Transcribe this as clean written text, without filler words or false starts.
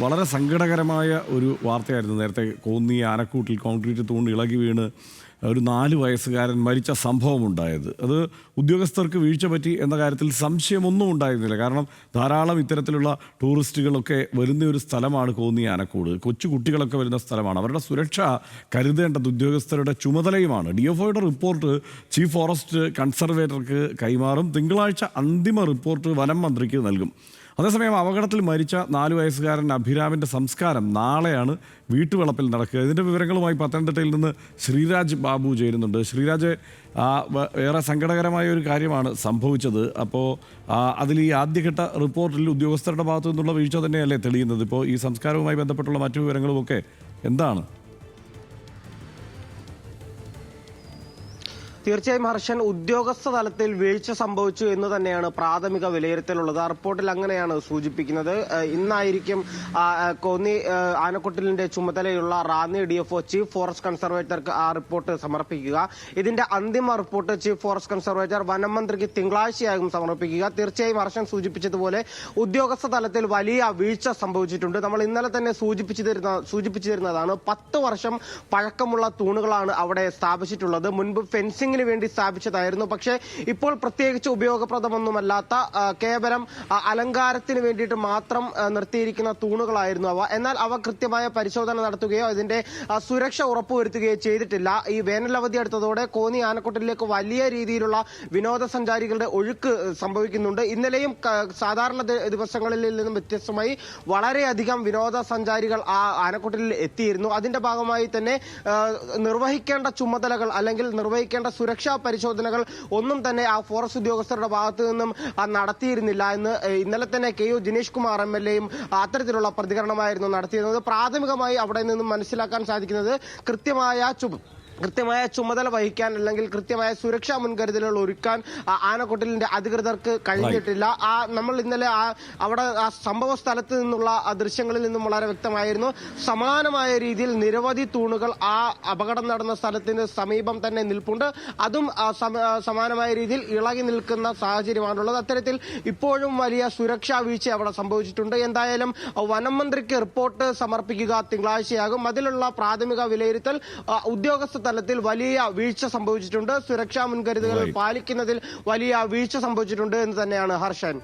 വളരെ സങ്കടകരമായ ഒരു വാർത്തയായിരുന്നു നേരത്തെ കോന്നി ആനക്കൂട്ടിൽ കോൺക്രീറ്റ് തൂണ് ഇളകി വീണ് ഒരു 4 വയസ്സുകാരൻ മരിച്ച സംഭവമുണ്ടായത്. അത് ഉദ്യോഗസ്ഥർക്ക് വീഴ്ച പറ്റി എന്ന കാര്യത്തിൽ സംശയമൊന്നും ഉണ്ടായിരുന്നില്ല. കാരണം ധാരാളം ഇത്തരത്തിലുള്ള ടൂറിസ്റ്റുകളൊക്കെ വരുന്ന ഒരു സ്ഥലമാണ് കോന്നി ആനക്കൂട്. കൊച്ചു കുട്ടികളൊക്കെ വരുന്ന സ്ഥലമാണ്. അവരുടെ സുരക്ഷ കരുതേണ്ടത് ഉദ്യോഗസ്ഥരുടെ ചുമതലയുമാണ്. DFOയുടെ റിപ്പോർട്ട് ചീഫ് ഫോറസ്റ്റ് കൺസർവേറ്റർക്ക് കൈമാറും. തിങ്കളാഴ്ച അന്തിമ റിപ്പോർട്ട് വനം മന്ത്രിക്ക് നൽകും. അതേസമയം അപകടത്തിൽ മരിച്ച 4 വയസ്സുകാരൻ അഭിരാമിൻ്റെ സംസ്കാരം നാളെയാണ് വീട്ടുവളപ്പിൽ നടക്കുക. ഇതിൻ്റെ വിവരങ്ങളുമായി പത്തനംതിട്ടയിൽ നിന്ന് ശ്രീരാജ് ബാബു ചേരുന്നുണ്ട്. ശ്രീരാജ്, ഏറെ സങ്കടകരമായ ഒരു കാര്യമാണ് സംഭവിച്ചത്. അപ്പോൾ അതിൽ ഈ ആദ്യഘട്ട റിപ്പോർട്ടിൽ ഉദ്യോഗസ്ഥരുടെ ഭാഗത്തു നിന്നുള്ള വീഴ്ച തന്നെയല്ലേ തെളിയുന്നത്? ഇപ്പോൾ ഈ സംസ്കാരവുമായി ബന്ധപ്പെട്ടുള്ള മറ്റു വിവരങ്ങളുമൊക്കെ എന്താണ്? തീർച്ചയായും ഹർഷൻ, ഉദ്യോഗസ്ഥ തലത്തിൽ വീഴ്ച സംഭവിച്ചു എന്ന് തന്നെയാണ് പ്രാഥമിക വിലയിരുത്തലുള്ളത്. ആ റിപ്പോർട്ടിൽ അങ്ങനെയാണ് സൂചിപ്പിക്കുന്നത്. ഇന്നായിരിക്കും കോന്നി ആനക്കൊട്ടിലിന്റെ ചുമതലയുള്ള റാന്നി DFO ചീഫ് ഫോറസ്റ്റ് കൺസർവേറ്റർക്ക് ആ റിപ്പോർട്ട് സമർപ്പിക്കുക. ഇതിന്റെ അന്തിമ റിപ്പോർട്ട് ചീഫ് ഫോറസ്റ്റ് കൺസർവേറ്റർ വനം മന്ത്രിക്ക് തിങ്കളാഴ്ചയാകും സമർപ്പിക്കുക. തീർച്ചയായും ഹർഷൻ സൂചിപ്പിച്ചതുപോലെ ഉദ്യോഗസ്ഥ തലത്തിൽ വലിയ വീഴ്ച സംഭവിച്ചിട്ടുണ്ട്. നമ്മൾ ഇന്നലെ തന്നെ സൂചിപ്പിച്ചു തരുന്നതാണ്. 10 വർഷം പഴക്കമുള്ള തൂണുകളാണ് അവിടെ സ്ഥാപിച്ചിട്ടുള്ളത്. മുൻപ് ഫെൻസിംഗ് വേണ്ടി സ്ഥാപിച്ചതായിരുന്നു. പക്ഷേ ഇപ്പോൾ പ്രത്യേകിച്ച് ഉപയോഗപ്രദമൊന്നുമല്ലാത്ത കേവലം അലങ്കാരത്തിന് വേണ്ടിയിട്ട് മാത്രം നിർത്തിയിരിക്കുന്ന തൂണുകളായിരുന്നു അവ. എന്നാൽ അവ കൃത്യമായ പരിശോധന നടത്തുകയോ ഇതിന്റെ സുരക്ഷ ഉറപ്പുവരുത്തുകയോ ചെയ്തിട്ടില്ല. ഈ വേനലവധി അടുത്തതോടെ കോന്നി ആനക്കൊട്ടിലേക്ക് വലിയ രീതിയിലുള്ള വിനോദസഞ്ചാരികളുടെ ഒഴുക്ക് സംഭവിക്കുന്നുണ്ട്. ഇന്നലെയും സാധാരണ ദിവസങ്ങളിൽ നിന്നും വ്യത്യസ്തമായി വളരെയധികം വിനോദസഞ്ചാരികൾ ആ ആനക്കൊട്ടിലിൽ എത്തിയിരുന്നു. അതിന്റെ ഭാഗമായി തന്നെ നിർവഹിക്കേണ്ട ചുമതലകൾ അല്ലെങ്കിൽ നിർവഹിക്കേണ്ട സുരക്ഷാ പരിശോധനകൾ ഒന്നും തന്നെ ആ ഫോറസ്റ്റ് ഉദ്യോഗസ്ഥരുടെ ഭാഗത്തു നിന്നും നടത്തിയിരുന്നില്ല എന്ന് ഇന്നലെ തന്നെ KU ജിനേഷ് കുമാർ MLA യും അത്തരത്തിലുള്ള പ്രതികരണമായിരുന്നു നടത്തിയിരുന്നത്. പ്രാഥമികമായി അവിടെ നിന്നും മനസ്സിലാക്കാൻ സാധിക്കുന്നത് കൃത്യമായ ചുമതല വഹിക്കാൻ അല്ലെങ്കിൽ കൃത്യമായ സുരക്ഷാ മുൻകരുതലുകൾ ഒരുക്കാൻ ആനക്കൊട്ടിലിന്റെ അധികൃതർക്ക് കഴിഞ്ഞിട്ടില്ല. നമ്മൾ ഇന്നലെ അവിടെ ആ സംഭവ സ്ഥലത്ത് നിന്നുള്ള ദൃശ്യങ്ങളിൽ നിന്നും വളരെ വ്യക്തമായിരുന്നു. സമാനമായ രീതിയിൽ നിരവധി തൂണുകൾ ആ അപകടം നടന്ന സ്ഥലത്തിന് സമീപം തന്നെ നിൽപ്പുണ്ട്. അതും സമാനമായ രീതിയിൽ ഇളകി നിൽക്കുന്ന സാഹചര്യമാണുള്ളത്. അത്തരത്തിൽ ഇപ്പോഴും വലിയ സുരക്ഷാ വീഴ്ച അവിടെ സംഭവിച്ചിട്ടുണ്ട്. എന്തായാലും വനം മന്ത്രിക്ക് റിപ്പോർട്ട് സമർപ്പിക്കുക തിങ്കളാഴ്ചയാകും. അതിലുള്ള പ്രാഥമിക വിലയിരുത്തൽ ഉദ്യോഗസ്ഥ തലത്തിൽ വലിയ വീഴ്ച സംഭവിച്ചിട്ടുണ്ട്, സുരക്ഷാ മുൻകരുതലുകൾ പാലിക്കുന്നതിൽ വലിയ വീഴ്ച സംഭവിച്ചിട്ടുണ്ട് എന്ന് തന്നെയാണ് ഹർഷൻ.